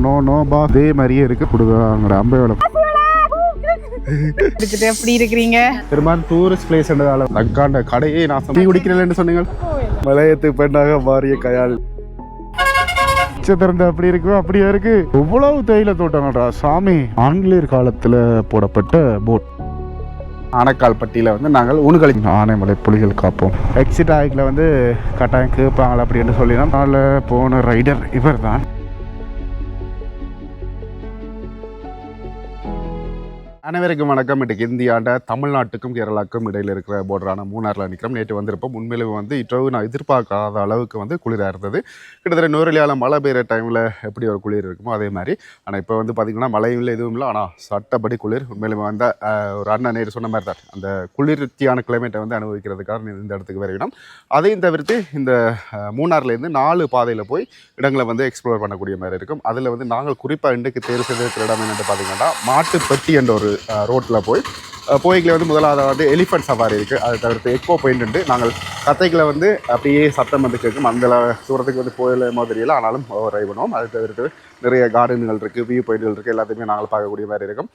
No no பா அதே மாதிரியே இருக்குது கொடுக்குறாங்க அம்பையோட. எப்படி இருக்கிறீங்க? பெரும்பாலும் டூரிஸ்ட் பிளேஸ்ன்றதால அக்காண்ட கடையே நான் டீ குடிக்கிறேன்னு சொன்னீங்க. மலையத்து பெண்ணாக மாறிய கையால் திறந்து அப்படி இருக்கு அப்படியே இருக்கு. எவ்வளவு தேயிலை தோட்டம்டா சாமி. ஆங்கிலேயர் காலத்துல போடப்பட்ட போட். ஆனைக்கால் பட்டியில் வந்து நாங்கள் உணுகளி ஆனைமலை புலிகள் காப்போம். எக்ஸிட் ஆகிக்கில் வந்து கட்டாயம் கேட்பாங்களா அப்படின்னு சொல்லினா நாள் போன ரைடர் இவர் தான். அனைவருக்கும் வணக்கம். இன்றைக்கு இந்தியாண்ட தமிழ்நாட்டுக்கும் கேரளாவுக்கும் இடையில் இருக்கிற போர்டரான மூணாரில் நிற்கிறோம். நேற்று வந்திருப்போம். உண்மையிலே வந்து இற்றவு நான் எதிர்பார்க்காத அளவுக்கு வந்து குளிராக இருந்தது. கிட்டத்தட்ட நூறுலியால் மழை பெய்கிற டைமில் எப்படி ஒரு குளிர் இருக்குமோ அதே மாதிரி. ஆனால் இப்போ வந்து பார்த்திங்கன்னா மழையும் இல்லை எதுவும் இல்லை. ஆனால் சட்டப்படி குளிர். உண்மையிலே வந்த ஒரு அண்ணன் நேற்று சொன்ன மாதிரி தான் அந்த குளிர்ச்சியான கிளைமேட்டை வந்து அனுபவிக்கிறதுக்காக இந்த இடத்துக்கு வரையணும். அதையும் தவிர்த்து இந்த மூணார்லேருந்து 4 பாதையில் போய் இடங்களை வந்து எக்ஸ்ப்ளோர் பண்ணக்கூடிய மாதிரி இருக்கும். அதில் வந்து நாங்கள் குறிப்பாக இன்றைக்கு தேர்வு செய்திருக்கிற இடம் என்னென்னு பார்த்திங்கன்னா மாட்டுப்பட்டி என்ற ஒரு ரோட்டில் போய்களை வந்து முதலாவது வந்து எலிஃபண்ட் சவாரி இருக்குது. அதை தவிர்த்து எக்கோ பாயிண்ட் நாங்கள் கத்தைகளை வந்து அப்படியே சத்தம் வந்து கேட்கும். அந்த தூரத்துக்கு வந்து போயில மாதிரியெல்லாம் ஆனாலும் ரைவ் பண்ணுவோம். அதை தவிர்த்து நிறைய கார்டன்கள் இருக்குது, வியூ பாயிண்ட்கள் இருக்குது, எல்லாத்தையுமே நாங்கள் பார்க்கக்கூடிய மாதிரி இருக்கும்.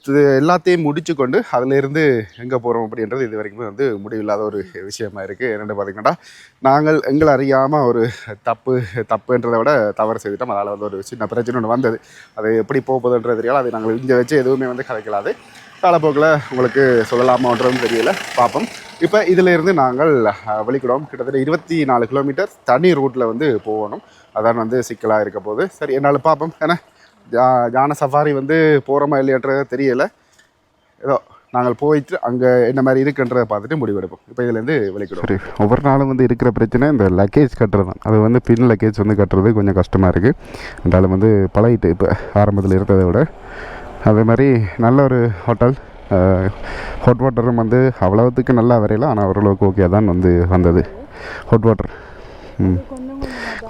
அது எல்லாத்தையும் முடிச்சு கொண்டு அதிலேருந்து எங்கே போகிறோம் அப்படின்றது இது வரைக்கும் வந்து முடிவில்லாத ஒரு விஷயமா இருக்குது. என்னென்னு பார்த்திங்கன்னா நாங்கள் எங்களை அறியாமல் ஒரு தப்புன்றதை விட தவறு செய்துட்டோம். அதனால் வந்து ஒரு சின்ன பிரச்சனை ஒன்று வந்தது. அது எப்படி போகுதுன்றது தெரியாது. அது நாங்கள் இங்கே வச்சு எதுவுமே வந்து கதைக்கலாது. காலப்போக்கில் உங்களுக்கு சொல்லலாமான்றதும் தெரியல, பார்ப்போம். இப்போ இதிலேருந்து நாங்கள் வெளிக்கிடுவோம். கிட்டத்தட்ட 24 கிலோமீட்டர் தனி ரூட்டில் வந்து போகணும். அதான் வந்து சிக்கலாக இருக்க போது. சரி, என்னால் பார்ப்போம். ஏன்னா யானை சஃபாரி வந்து போகிறோமா இல்லையன்றது தெரியலை. ஏதோ நாங்கள் போயிட்டு அங்கே என்ன மாதிரி இருக்குன்றதை பார்த்துட்டு முடிவெடுப்போம். இப்போ இதுலேருந்து வெளிக்கிடுவோம். சரி, ஒவ்வொரு நாளும் வந்து இருக்கிற பிரச்சனை இந்த லக்கேஜ் கட்டுறது தான். அது வந்து பின் லக்கேஜ் வந்து கட்டுறது கொஞ்சம் கஷ்டமாக இருக்குது. ரெண்டாலும் வந்து பழகிட்டு இப்போ ஆரம்பத்தில் இருந்ததை விட. அதே மாதிரி நல்ல ஒரு ஹோட்டல், ஹாட் வாட்டரும் வந்து அவ்வளோத்துக்கு நல்லா வரையலாம். ஆனால் ஓரளவுக்கு ஓகே தான் வந்து வந்தது ஹாட் வாட்டர்.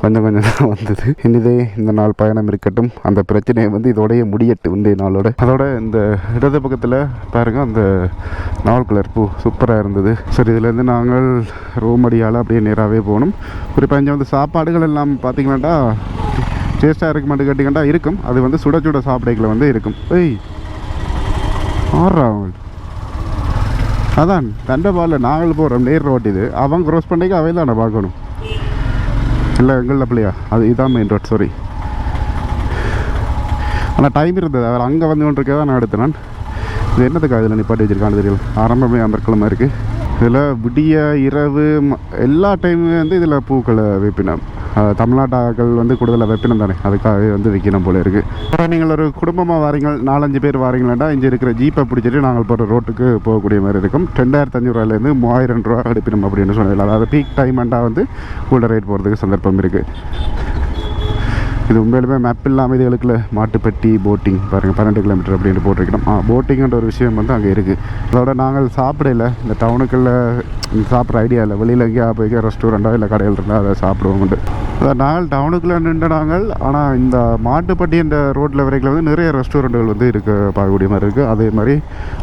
கொஞ்சம் தான் வந்தது. இனிதே இந்த நாள் பயணம் இருக்கட்டும். அந்த பிரச்சனையை வந்து இதோடைய முடியட்டு இந்த நாளோட. அதோட இந்த இடது பக்கத்தில் பாருங்கள், அந்த நாவல் கலர் பூ சூப்பராக இருந்தது. சரி, இதுலேருந்து நாங்கள் ரூம் அடியால் அப்படியே நேராகவே போகணும். குறிப்பாக இங்கே வந்து சாப்பாடுகள் எல்லாம் பார்த்திங்கன்னாட்டா டேஸ்ட்டாக இருக்க மாட்டேன் கேட்டிங்கன்னா இருக்கும். அது வந்து சுட சுட சாப்பிடைகளை வந்து இருக்கும். ஆறாங்க அதான் தண்டபாலில் நாங்கள் போகிறோம் நேர் ரோட். இது அவங்க க்ரோஸ் பண்ணிக்க அவை தான் பார்க்கணும். இல்லை எங்களில் பிள்ளையா அது இதான் மெயின் ரோட். சாரி, ஆனால் டைம் இருந்தது. அவர் அங்கே வந்து கொண்டிருக்கே தான் நான் எடுத்தேன். இது என்னதுக்காக இதில் நிப்பாட்டி வச்சுருக்கான்னு தெரியல. ஆரம்பமே அமர்க்கலமாக இருக்குது. இதில் விடிய இரவு எல்லா டைமுமே வந்து இதில் பூக்களை வைப்பினோம். தமிழ்நாட்டாக்கள் வந்து கூடுதலாக வைப்பினம் தானே, அதுக்காகவே வந்து விற்கணும் போல இருக்குது. அப்புறம் நீங்கள் ஒரு குடும்பமாக வாரீங்க, 4-5 பேர் வாரீங்களாண்டா இங்கே இருக்கிற ஜீப்பை பிடிச்சிட்டு நாங்கள் போகிற ரோட்டுக்கு போகக்கூடிய மாதிரி இருக்கும். 2500 ரூபாயிலேருந்து 3000 ரூபா எடுப்பினோம் அப்படின்னு சொன்னதில்லை. அதாவது பீக் டைமெண்டா வந்து கூட ரேட் போகிறதுக்கு சந்தர்ப்பம் இருக்குது. இது உண்மையிலுமே மேப் இல்லாமல் இதுகளுக்குள்ள மாட்டுப்பட்டி போட்டிங் பாருங்கள் 12 கிலோமீட்டர் அப்படின்ட்டு போட்டிருக்கணும். போட்டிங்கன்ற ஒரு விஷயம் வந்து அங்கே இருக்குது. அதோட நாங்கள் சாப்பிடல, இந்த டவுனுக்குள்ளே சாப்பிட்ற ஐடியா இல்லை. வெளியில் எங்கேயா போய் ரெஸ்டாரண்ட்டோ இல்லை கடையில் இருந்தால் அதை சாப்பிடுவோம். அதான் நாங்கள் டவுனுக்குள்ளே நின்று நாங்கள். ஆனால் இந்த மாட்டுப்பட்டி என்ற ரோட்டில் வரைக்கும் வந்து நிறைய ரெஸ்டாரண்ட்டுகள் வந்து இருக்க பார்க்கக்கூடிய மாதிரி இருக்குது. அதே மாதிரி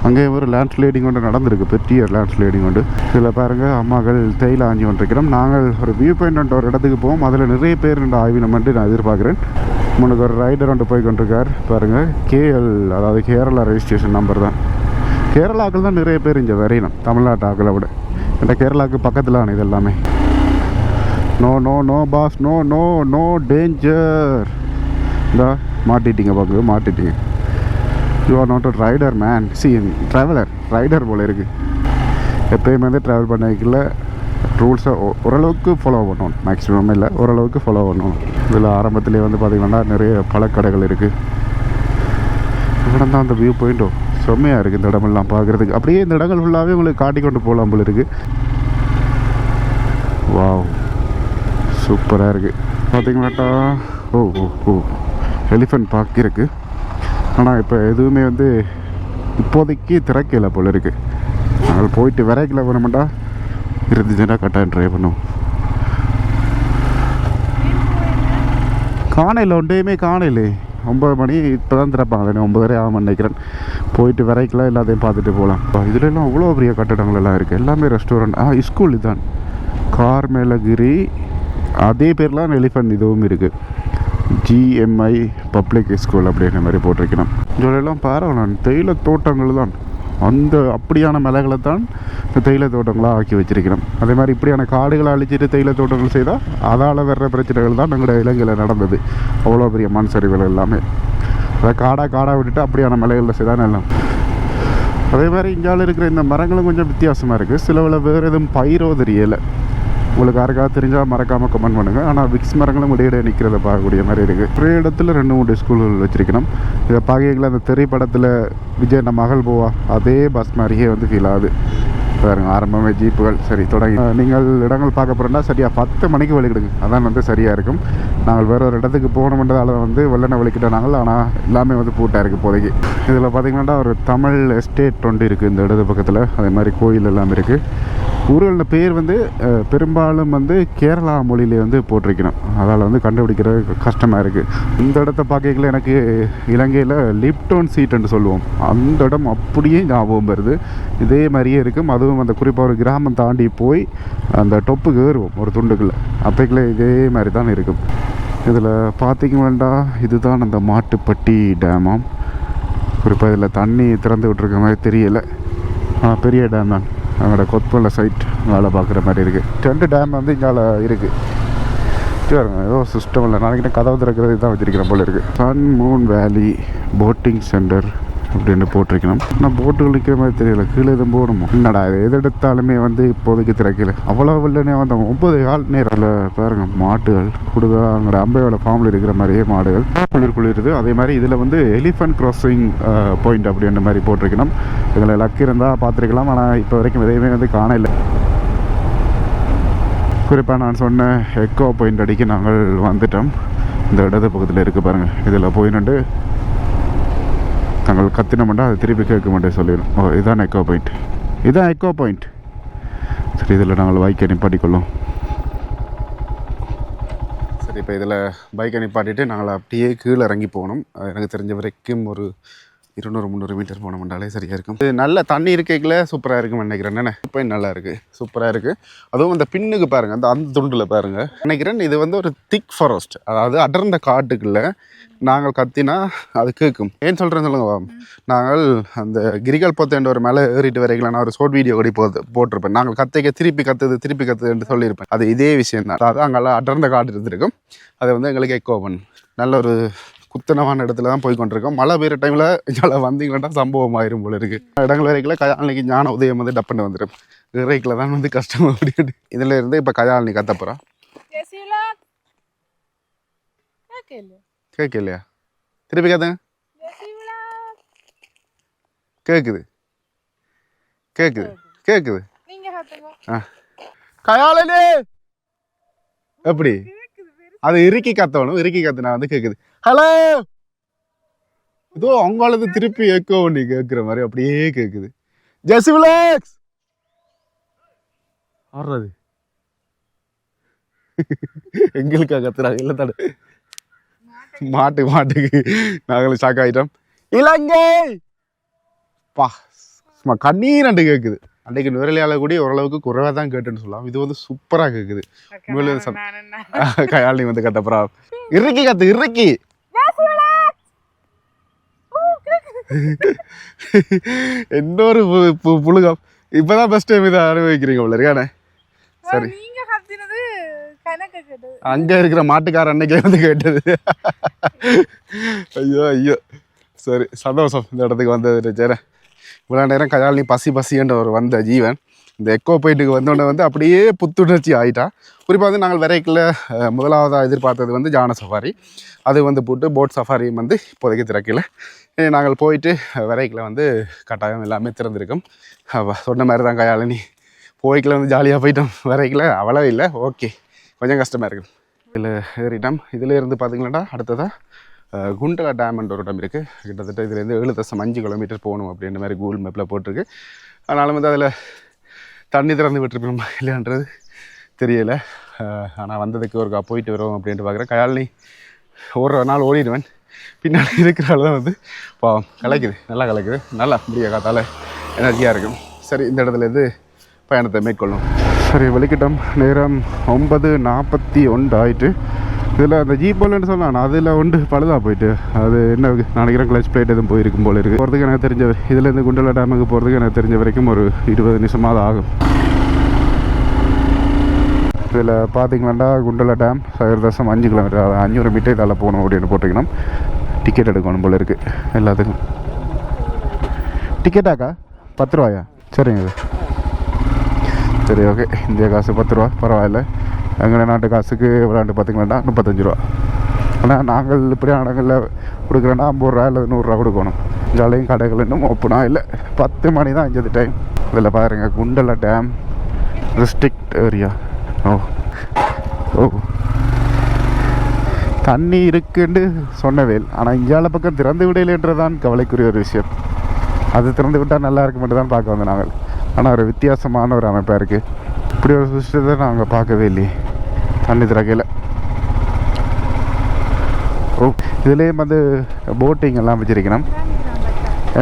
அங்கே ஒரு லேண்ட்ஸ்லைடிங் கொண்டு நடந்திருக்கு, பெரிய லேண்ட்ஸ்லைடிங் கொண்டு. இதில் பாருங்கள் அம்மாக்கள் தேயிலை ஆஞ்சி கொண்டிருக்கிறோம். நாங்கள் ஒரு வியூ பாயிண்ட் ஒரு இடத்துக்கு போவோம். அதில் நிறைய பேர் இந்த ஆய்வினமெண்ட்டு நான் எதிர்பார்க்குறேன். முன்னுக்கு ஒரு ரைடர் ஒன்று போய் கொண்டிருக்கார் பாருங்கள். KL, அதாவது கேரளா ரெஜிஸ்ட்ரேஷன் நம்பர் தான். கேரளாக்கள் தான் நிறைய பேர் இங்கே வரையணும் தமிழ்நாட்டு ஆக்களை விட. ஏன்னா கேரளாவுக்கு பக்கத்தில் தான் இது எல்லாமே. No no no boss, no no no danger. இந்த மாட்டிட்டீங்க பார்க்க, மாட்டிட்டீங்க. You are not a rider man, see traveller. Rider போல் இருக்குது. எப்பயுமே வந்து ட்ராவல் பண்ண வைக்கல ரூல்ஸை ஓரளவுக்கு ஃபாலோ பண்ணணும். மேக்ஸிமம் இல்லை, ஓரளவுக்கு ஃபாலோ பண்ணணும். இதில் ஆரம்பத்திலே வந்து பார்த்திங்கன்னா நிறைய பழக்கடைகள் இருக்குது. இடம் தான் அந்த வியூ பாயிண்ட்டோ செம்மையாக இருக்குது. இந்த இடமெல்லாம் பார்க்குறதுக்கு அப்படியே இந்த இடங்கள் ஃபுல்லாகவே உங்களுக்கு காட்டி கொண்டு போகலாம் போல் இருக்குது. வாவ், சூப்பராக இருக்குது. பார்த்திங்களாட்டா ஓ எலிஃபண்ட் பார்க் இருக்குது. ஆனால் இப்போ எதுவுமே வந்து இப்போதைக்கு திறக்கலை போல் இருக்குது. நாங்கள் போயிட்டு விரைக்கில் போனோம்டா இருந்துச்சுன்னா கட்டாயம் ட்ரை பண்ணுவோம். காணையில் ஒன்றையுமே காணையிலே 9 மணி இப்போ தான் திறப்பாங்க. 9:30 ஆகும்னு நினைக்கிறேன். போயிட்டு விரைக்கலாம் எல்லாத்தையும் பார்த்துட்டு போகலாம். இதுலலாம் அவ்வளோ பெரிய கட்டடங்கள் எல்லாம் இருக்குது. எல்லாமே ரெஸ்டாரண்ட். ஸ்கூல் இதுதான் கார்மேலகிரி, அதே பேர்லாம் எலிஃபண்ட் இதுவும் இருக்குது. GMI பப்ளிக் ஸ்கூல் அப்படின்ற மாதிரி போட்டிருக்கணும். இதெல்லாம் பாருங்கள் தேயிலை தோட்டங்கள் தான், அந்த அப்படியான மலைகளை தான் இந்த தேயிலை தோட்டங்களாக ஆக்கி வச்சிருக்கிறோம். அதே மாதிரி இப்படியான காடுகளை அழிச்சிட்டு தேயிலை தோட்டங்கள் செய்தால் அதால் வர்ற பிரச்சனைகள் தான் எங்களோட இலங்கையில் நடந்தது. அவ்வளோ பெரிய மண் சரிவுகள் எல்லாமே அதை காடாக விட்டுட்டு அப்படியான மலைகளில் செய்தால் எல்லாம். அதே மாதிரி இந்தியாவில் இருக்கிற இந்த மரங்களும் கொஞ்சம் வித்தியாசமாக இருக்குது. சிலவில் வேறு எதுவும் பயிரோ தெரியலை. உங்களுக்கு யாருக்காவது தெரிஞ்சால் மறக்காமல் கமெண்ட் பண்ணுங்கள். ஆனால் விக்ஸ் மரங்களும் இடையிடையே நிற்கிறத பார்க்கக்கூடிய மாதிரி இருக்குது. ஒரே இடத்துல 2-3 ஸ்கூல்கள் வச்சுருக்கணும். இதை பார்க்கல அந்த திரைப்படத்தில் விஜய் நம்ம மகள் போவா அதே பஸ் மாதிரியே வந்து ஃபீல் ஆகுது பாருங்க. ஆரம்பமே ஜீப்புகள் சரி தொடங்கி. நீங்கள் இடங்கள் பார்க்க போகிறோன்னா சரியாக 10 மணிக்கு வெளிக்கிடுங்க, அதான் வந்து சரியாக இருக்கும். நாங்கள் வேறு ஒரு இடத்துக்கு போகணுன்றதால வந்து வெள்ளனை வெளிக்கிட்டோம் நாங்கள். ஆனால் எல்லாமே வந்து பூட்டாக இருக்குது இப்போதைக்கு. இதில் பார்த்திங்கன்னா ஒரு தமிழ் எஸ்டேட் ஒன்று இருக்குது இந்த இடது பக்கத்தில். அதே மாதிரி கோயில் எல்லாமே இருக்குது. ஊர்களோட பேர் வந்து பெரும்பாலும் வந்து கேரளா மொழியிலே வந்து போட்டிருக்கணும். அதால் வந்து கண்டுபிடிக்கிறது கஷ்டமாக இருக்குது. இந்த இடத்த பார்க்கல எனக்கு இலங்கையில் லிப்டோன் சீட்டுன்னு சொல்லுவோம், அந்த இடம் அப்படியே ஞாபகம் வருது. இதே மாதிரியே இருக்கும். அதுவும் அந்த குறிப்பாக ஒரு கிராமம் தாண்டி போய் அந்த டொப்புக்கு ஏறுவோம் ஒரு துண்டுக்குள்ளே, அப்போக்குள்ளே இதே மாதிரி தான் இருக்கும். இதில் பார்த்திங்கன்னா இதுதான் அந்த மாட்டுப்பட்டி டேமாம். குறிப்பாக இதில் தண்ணி திறந்து விட்டுருக்க மாதிரி தெரியலை. பெரிய டேம் தான். அங்கோட கொத்பல்ல சைட் வேலை பார்க்குற மாதிரி இருக்குது. 2 டேம் வந்து இங்கே இருக்குது. பாருங்க ஏதோ சிஸ்டம் இல்லை, நாளைக்கு கதவு திறக்கிறது தான் வச்சிருக்கிறேன் போல இருக்குது. சன் மூன் வேலி போட்டிங் சென்டர் அப்படின்னு போட்டிருக்கணும். ஆனால் போட்டுகள் நிற்கிற மாதிரி தெரியல, கீழே எதுவும் போகணுமோ என்னடா இது எது எடுத்தாலுமே வந்து இப்போதைக்கு திறக்கல. அவ்வளோ வெள்ளனே வந்த 9 கால் நேரில் பாருங்கள் மாட்டுகள் கொடுதா அங்கே அம்பையோட ஃபார்மில் இருக்கிற மாதிரியே மாடுகள் குளிருது. அதே மாதிரி இதில் வந்து எலிஃபண்ட் கிராசிங் பாயிண்ட் அப்படின்ற மாதிரி போட்டிருக்கணும். இதில் லக்கு இருந்தால் பார்த்துருக்கலாம், ஆனால் இப்போ வரைக்கும் எதையுமே வந்து காணல. குறிப்பாக நான் சொன்ன எக்கோ பாயிண்ட் அடிக்க நாங்கள் வந்துட்டோம். இந்த இடது பக்கத்தில் இருக்குது பாருங்கள். இதில் போயிட்டு நாங்கள் கத்தினோம்னா அது திருப்பி கேட்க மாட்டேன் சொல்லிடும். ஓ இதுதான் எக்கோ பாயிண்ட், இதுதான் எக்கோ பாயிண்ட். சரி இதில் நாங்கள் பைக்கை நிப்பாட்டிக்கொள்ளும். சரி இப்போ இதில் பைக்கை நிப்பாட்டிட்டு நாங்கள் அப்படியே கீழே இறங்கி போகணும். எனக்கு தெரிஞ்ச வரைக்கும் ஒரு 200-300 மீட்டர் போனோம்னாலே சரியாக இருக்கும். இது நல்ல தண்ணி இருக்கைக்குள்ள சூப்பராக இருக்குன்னு நினைக்கிறேன். என்ன இப்போ நல்லா இருக்குது, சூப்பராக இருக்குது. அதுவும் அந்த பின்னுக்கு பாருங்கள், அந்த துண்டில் பாருங்கள். நினைக்கிறேன் இது வந்து ஒரு திக் ஃபாரஸ்ட், அதாவது அடர்ந்த காட்டுக்குள்ளே நாங்கள் கத்தினா அது கேட்கும். ஏன்னு சொல்கிறேன்னு சொல்லுங்க. நாங்கள் அந்த கிரிகல் பொத்தேன்ற ஒரு மேலே ஏறிட்டு வரைக்கலாம். நான் ஒரு ஷார்ட் வீடியோ கூட போட்டிருப்பேன். நாங்கள் கத்தைக்க திருப்பி கத்துதுன்னு சொல்லியிருப்பேன். அது இதே விஷயம் தான். அதாவது அங்கெல்லாம் அடர்ந்த காட்டு இருந்திருக்கும். அதை வந்து எங்களுக்கு எக்கோ பண்ணும். நல்ல ஒரு குத்தனமான இடத்துல தான் போய் கொண்டிருக்கோம். மழை பெய்கிற டைமில் இங்கே வந்தீங்கன்னா சம்பவம் ஆயிரும் போல இருக்குது. இடங்கள் வரைக்கும் கயாழ்னிக்கு ஞான உதயம் வந்து டப்புன்னு வந்துடும். இறைக்கில் தான் வந்து கஷ்டம் அப்படின்னு. இதில் இருந்து இப்போ கயாழ்னி கத்த போகிறோம். கேட்கலையா? திருப்பி கத்துங்க. கேட்குது கேட்குது கேட்குது. கயாழனே எப்படி அது இறுக்கி கத்தணும். இறுக்கி கத்துனா வந்து கேட்குது. ஹலோ ஏதோ அவங்களது திருப்பி எக்கோ பண்ணி கேட்குற மாதிரி அப்படியே கேட்குது. ஜெசிவிலாக்ஸ் ஆடுறது எங்களுக்கா கத்துறாங்க? இல்லை தானே மாட்டுக்கு நாங்களும் ஷாக் ஆகிட்டோம். இலங்கை பா சும்மா கண்ணீர் அண்டு கேட்குது. அன்றைக்கு நுரலியால் கூடி ஓரளவுக்கு குறைவாக தான் கேட்டுன்னு சொல்லலாம். இது வந்து சூப்பராக கேட்குது. கயாழ்னி வந்து கத்தப்புறா இறுக்கி கத்து இறுக்கி. இன்னொரு புழுகம். இப்பதான் ஃபர்ஸ்ட் டைம் இதை அனுபவிக்கிறீங்க போல இருக்கானே. சரி அங்க இருக்கிற மாட்டுக்கார அன்னைக்கே வந்து கேட்டது. ஐயோ சரி சந்தோஷம் இந்த இடத்துக்கு வந்தது. சரி இவ்வளோ நேரம் கயாழ்னி பசின்ற ஒரு வந்த ஜீவன் இந்த எக்கோ பாயிண்ட்டுக்கு வந்தோடனே வந்து அப்படியே புத்துணர்ச்சி ஆகிட்டா. குறிப்பாக வந்து நாங்கள் விரைக்கில் முதலாவதாக எதிர்பார்த்தது வந்து ஜான சஃபாரி. அது வந்து போட்டு போட் சஃபாரியும் வந்து இப்போதைக்கு திறக்கல. நாங்கள் போயிட்டு விரைக்கில் வந்து கட்டாயம் எல்லாமே திறந்திருக்கும். சொன்ன மாதிரி தான் கயாழ்னி போய்க்கில் வந்து ஜாலியாக போயிட்டோம். விரைக்கில் அவ்வளோ இல்லை, ஓகே கொஞ்சம் கஷ்டமாக இருக்குது. இதில் ஏறிட்டோம். இதில் இருந்து பார்த்திங்கன்னா அடுத்ததாக குண்டலா டேம்ன்ற ஒரு இடம் இருக்குது. கிட்டத்தட்ட இதுலேருந்து 7.5 கிலோமீட்டர் போகணும் அப்படின்ற மாதிரி கூகுள் மேப்பில் போட்டிருக்கு. அதனால வந்து அதில் தண்ணி திறந்து விட்டுருப்போம் இல்லைன்றது தெரியலை. ஆனால் வந்ததுக்கு ஒரு போயிட்டு வரோம் அப்படின்ட்டு பார்க்குறேன். கயாழ்னி ஒரு நாள் ஓடிடுவேன். பின்னாடி இருக்கிறால தான் வந்து பாவம் கலைக்குது, நல்லா கலைக்குது, நல்லா முடிய காத்தால் எனர்ஜியாக இருக்கும். சரி இந்த இடத்துலேருந்து பயணத்தை மேற்கொள்ளும். சரி வெளிக்கிட்டோம். நேரம் 9:41 ஆகிட்டு. இதில் அந்த ஜீப்போலன்னு சொன்னான் அதில் ஒன்று பழுதாக போயிட்டு அது என்ன நினைக்கிறேன் கிளச் பிளேட் எதுவும் போயிருக்கும் போல இருக்குது. போகிறதுக்கு எனக்கு தெரிஞ்ச இதுலேருந்து குண்டல டேமுக்கு போகிறதுக்கு எனக்கு தெரிஞ்ச வரைக்கும் ஒரு 20 நிமிஷமாவது ஆகும். இதில் பார்த்தீங்கன்னா குண்டல டேம் 0.5 கிலோமீட்டர், அது 500 மீட்டர் இதால் போகணும் அப்படின்னு போட்டிங்கன்னா டிக்கெட் எடுக்கணும் போல இருக்குது எல்லாத்துக்கும். டிக்கெட்டாக்கா 10 ரூபாயா? சரிங்க சரி ஓகே. இந்திய காசு 10 ரூபா பரவாயில்ல. எங்கள் நாட்டு காசுக்கு விளையாண்டு பார்த்திங்கன்னா 35 ரூபா. ஆனால் நாங்கள் இப்படியான இடங்களில் கொடுக்குறோன்னா 50 ரூபா இல்லை 100 ரூபா கொடுக்கணும். ஜாலியும் கடைகள் இன்னும் ஓப்பனா இல்லை. 10 மணி தான் இங்கே டைம். இதில் பாருங்கள் குண்டல டேம் ரெஸ்ட்ரிக்ட் ஏரியா. ஓ ஓ தண்ணி இருக்குன்னு சொன்னவேல், ஆனால் இந்தியாவில் பக்கம் திறந்து விடையில்ன்றதான் கவலைக்குரிய ஒரு விஷயம். அது திறந்து விட்டால் நல்லா இருக்கு மட்டும் தான் பார்க்க வந்தோம் நாங்கள். ஆனால் ஒரு வித்தியாசமான ஒரு அமைப்பாக இருக்குது. இப்படி ஒரு விஷயத்தை நாங்கள் பார்க்கவே இல்லையே தண்ணி திறக்கையில். ஓ இதுலேயும் வந்து போட்டிங் எல்லாம் வச்சிருக்கணும்.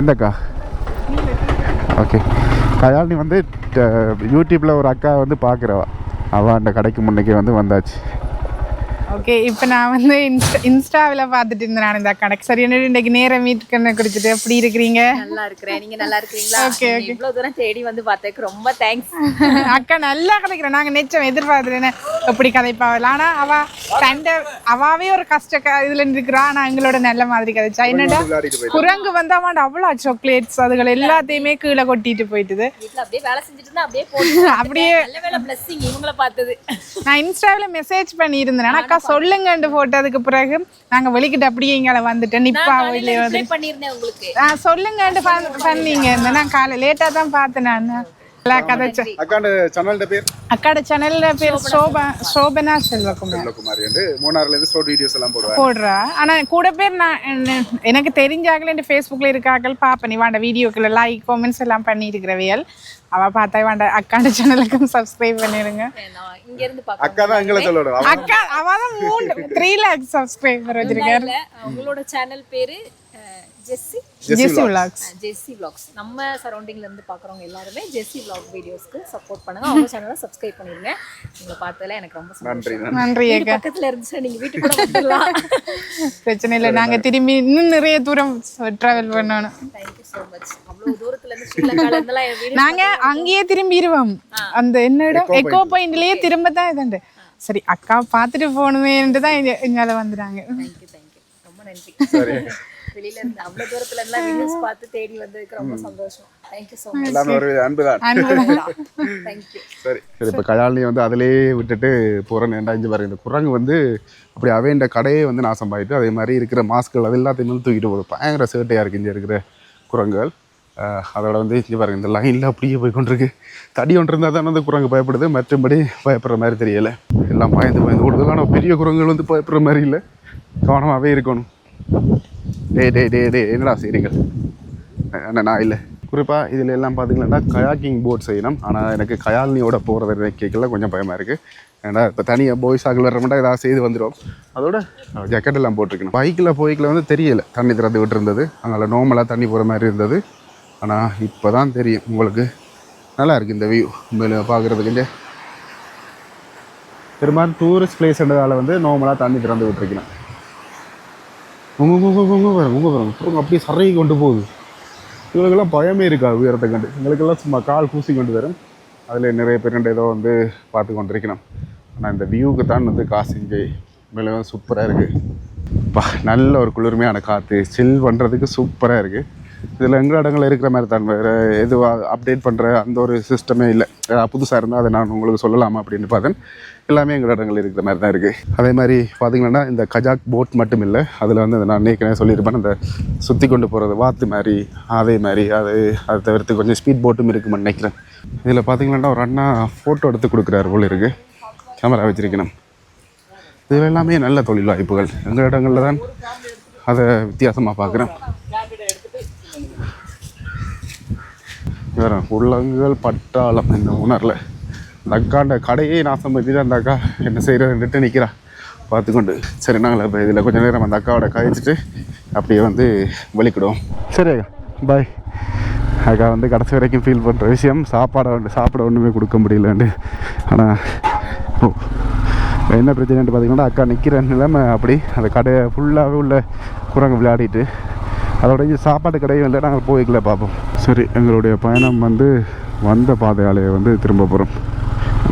எந்தக்கா? ஓகே கயாலினி வந்து யூடியூப்பில் ஒரு அக்கா வந்து பார்க்குறவா, அவள் அந்த கடைக்கு முன்னைக்கு வந்து வந்தாச்சு. ஓகே இப்போ நான் வந்து இன்ஸ்டாவில் பார்த்துட்டு இருந்தேன் நான் இந்த கணக்கு. சரி என்ன இன்றைக்கு நேரம் மீட் பண்ண குடிச்சிட்டு எப்படி இருக்கிறீங்க? நல்லா இருக்கிறேன். நீங்கள் நல்லா இருக்கிறீங்களா? Okay okay. இவ்வளோ தூரம் தேடி வந்து பார்த்ததுக்கு ரொம்ப தேங்க்ஸ். அக்கா நல்லா கதைக்கிறேன். நாங்கள் நிச்சயம் எதிர்பார்த்துட்டேன் எப்படி கதைப்பாவில். ஆனால் அவாவே ஒரு கஷ்ட இதில் இருக்கிறா. ஆனால் எங்களோட நல்ல மாதிரி கதைச்சா. என்னடா குரங்கு வந்து அவன் அவ்வளோ சாக்லேட்ஸ் அதுகள் எல்லாத்தையுமே கீழே கொட்டிட்டு போயிட்டுது. வீட்டில் அப்படியே வேலை செஞ்சுட்டு இருந்தா அப்படியே போட்டு அப்படியே நல்ல வேலை பிளஸ்ஸிங் இவங்கள பார்த்தது. நான் இன்ஸ்டாவில் மெசேஜ் பண்ணியிருந்தேன். அக்கா சொல்லுங்கன்னு போட்டதுக்கு பிறகு நாங்க வெளிக்கிட்டு அப்படியே இங்கே வந்துட்டேன். நிப்பா பண்ணிருந்தேன் உங்களுக்கு சொல்லுங்கன்னு பண்ணீங்க. நான் காலை லேட்டா தான் பார்த்தேன். நான் அக்காட சேனல்ல பேர் சோபனா செல்வகுமார் மூணாறுல இருந்து ஷார்ட் வீடியோஸ் எல்லாம் போடுறா. ஆனா கூட பேர் நான் எனக்கு தெரிஞ்சாக்கள் இந்த ஃபேஸ்புக்ல இருக்காக்கள் பாப்பேன். வாண்ட வீடியோக்குள்ள லைக் கமெண்ட்ஸ் எல்லாம் பண்ணி இருக்கிறவியல். அவ பார்த்தா வாண்ட அக்காட சேனலுக்கும் சப்ஸ்கிரைப் பண்ணிருங்க. இங்க இருந்து அக்கா தான் எங்களை சொல்லணும். அக்கா அவதான் 3 lakhs சப்ஸ்கிரைபர் வச்சிருக்காரு. உங்களோட சேனல் பேரு ஜெஸ்ஸி vlogs. ஜெஸ்ஸி vlogs. நம்ம சரௌண்டிங்ல இருந்து பாக்குறவங்க எல்லாரும் ஜெஸ்ஸி vlog வீடியோஸ்க்கு சப்போர்ட் பண்ணுங்க. அவங்க சேனலை சப்ஸ்கிரைப் பண்ணிருங்க. உங்களை பார்த்ததுல எனக்கு ரொம்ப சந்தோஷம். நன்றி. பக்கத்துல இருந்துச்சு நீங்க வீட்டுக்கு கூட வந்துடலாம். பிரச்சனை இல்லை. நாங்க திரும்பி இன்னும் நிறைய தூரம் டிராவல் பண்ணணும். Thank you so much. அவ்வளவு தூரத்துல இருந்து ஸ்ரீலங்கால இருந்தெல்லாம் நாங்க அங்கேயே திரும்பிடுவோம். அந்த என்ன இடம் எக்கோ பாயிண்ட்லயே திரும்ப தான் இதுண்டு. சரி அக்கா பார்த்துட்டு போகணுமேன்ட்டு தான் எங்கால வந்துட்டாங்க. தேங்க்யூ ரொம்ப நன்றி. வெளியில இருந்து அவ்வளவு தூரத்துல எல்லாம் வீடியோஸ் பார்த்து தேடி வந்ததுக்கு ரொம்ப சந்தோஷம். Thank you so much. எல்லாமே ஒரு அன்புதான். தேங்க்யூ. சரி இப்போ கயாலினி வந்து அதிலேயே விட்டுட்டு போகிறேன்னு இங்கே பாருங்க. இந்த குரங்கு வந்து அப்படி அவைண்ட கடையே வந்து நாசம் ஆகிட்டு அதே மாதிரி இருக்கிற மாஸ்கள் அது எல்லாத்தையுமே தூக்கிட்டு போகுது. பயங்கர சேட்டையாக இருக்குது இங்கே இருக்கிற குரங்குகள். அதோட வந்து இங்கே பாருங்க இந்த லைனில் அப்படியே போய் கொண்டிருக்கு. தடி ஒன்று இருந்தால் தானே அந்த குரங்கு பயப்படுது, மற்றபடி பயப்படுற மாதிரி தெரியலை. எல்லாம் பயந்து ஓடுதல். ஆனால் பெரிய குரங்குகள் வந்து பயப்படுற மாதிரி இல்லை, கவனமாகவே இருக்கணும். டே என்னடா செய்கிறீங்க? நான் இல்லை. குறிப்பாக இதில் எல்லாம் பார்த்தீங்கன்னா கயாக்கிங் போட் செய்யணும். ஆனால் எனக்கு கயாலினியோட போகிறத கேட்கல கொஞ்சம் பயமாக இருக்குது. ஏன்னா இப்போ தனியாக பாய்ஸ் ஆகல வர மாட்டா ஏதாவது செய்து வந்துடும். அதோட ஜக்கெட் எல்லாம் போட்டிருக்கணும். பைக்கில் போய்க்கில் வந்து தெரியலை தண்ணி திறந்து விட்டு இருந்தது. அதனால் நார்மலாக தண்ணி போகிற மாதிரி இருந்தது. ஆனால் இப்போ தான் தெரியும் உங்களுக்கு. நல்லா இருக்குது இந்த வியூ மேலே பார்க்குறதுக்கு. இங்கே பெரும்பாலும் டூரிஸ்ட் பிளேஸ்ன்றதால வந்து நார்மலாக தண்ணி திறந்து விட்டுருக்கணும். பாருங்க அப்படியே சரையை கொண்டு போகுது. இவங்களுக்கெல்லாம் பயமே இருக்காது உயரத்தை கண்டு. எங்களுக்கெல்லாம் சும்மா கால் பூசி கொண்டு வரும். அதில் நிறைய பேர் ஏதோ வந்து பார்த்து கொண்டிருக்கணும். ஆனால் இந்த வியூவுக்கு தான் வந்து காசு இங்கே மேலே சூப்பராக இருக்குது. நல்ல ஒரு குளிர்மையான காற்று, சில் பண்ணுறதுக்கு சூப்பராக இருக்குது. இதில் எங்கள் இடங்களில் இருக்கிற மாதிரி தான் வேறு எதுவாக அப்டேட் பண்ணுற அந்த ஒரு சிஸ்டமே இல்லை. புதுசாக இருந்தால் அதை நான் உங்களுக்கு சொல்லலாமா அப்படின்னு பார்த்தேன். எல்லாமே எங்கள் இடங்கள் இருக்கிற மாதிரி தான் இருக்குது. அதே மாதிரி பார்த்திங்கன்னா இந்த கஜாக் போட் மட்டும் இல்லை, அதில் வந்து நான் ஏற்கனவே சொல்லியிருப்பேன் அந்த சுற்றி கொண்டு போகிறது வாத்து மாதிரி, அதே மாதிரி அதை தவிர்த்து கொஞ்சம் ஸ்பீட் போட்டும் இருக்குமென்னு நினைக்கிறேன். இதில் பார்த்திங்கன்னா ஒரு அண்ணா ஃபோட்டோ எடுத்து கொடுக்குறாரு போல் இருக்குது. கேமரா வச்சுருக்கணும். இதில் எல்லாமே நல்ல தொழில் வாய்ப்புகள். எங்கள் இடங்களில் தான் அதை வித்தியாசமாக பார்க்குறேன். வேறு உள்ளங்கள் பட்டாளம் இந்த உணரில் அந்த அக்காண்ட கடையே நாசம் பற்றிட்டு அந்த அக்கா என்ன செய்கிறதுன்ட்டு நிற்கிறா பார்த்துக்கொண்டு. சரி நாங்கள் இப்போ இதில் கொஞ்சம் நேரம் அந்த அக்காவோட கழிச்சிட்டு அப்படியே வந்து வெளிக்கிடுவோம். சரி அக்கா பாய். அக்கா வந்து கடைசி வரைக்கும் ஃபீல் பண்ணுற விஷயம் சாப்பாடை சாப்பிட ஒன்றுமே கொடுக்க முடியலண்டு. ஆனால் என்ன பிரச்சனைன்னு பார்த்தீங்கன்னா அக்கா நிற்கிற நிலைமை அப்படி அந்த கடையை ஃபுல்லாகவே உள்ள குரங்கு விளையாடிட்டு அதோட இங்கே சாப்பாட்டு கடையும் இல்லை, நாங்கள் போய்க்கல பார்ப்போம். சரி, எங்களுடைய பயணம் வந்து வந்த பாதையாலேயே வந்து திரும்ப போகிறோம்.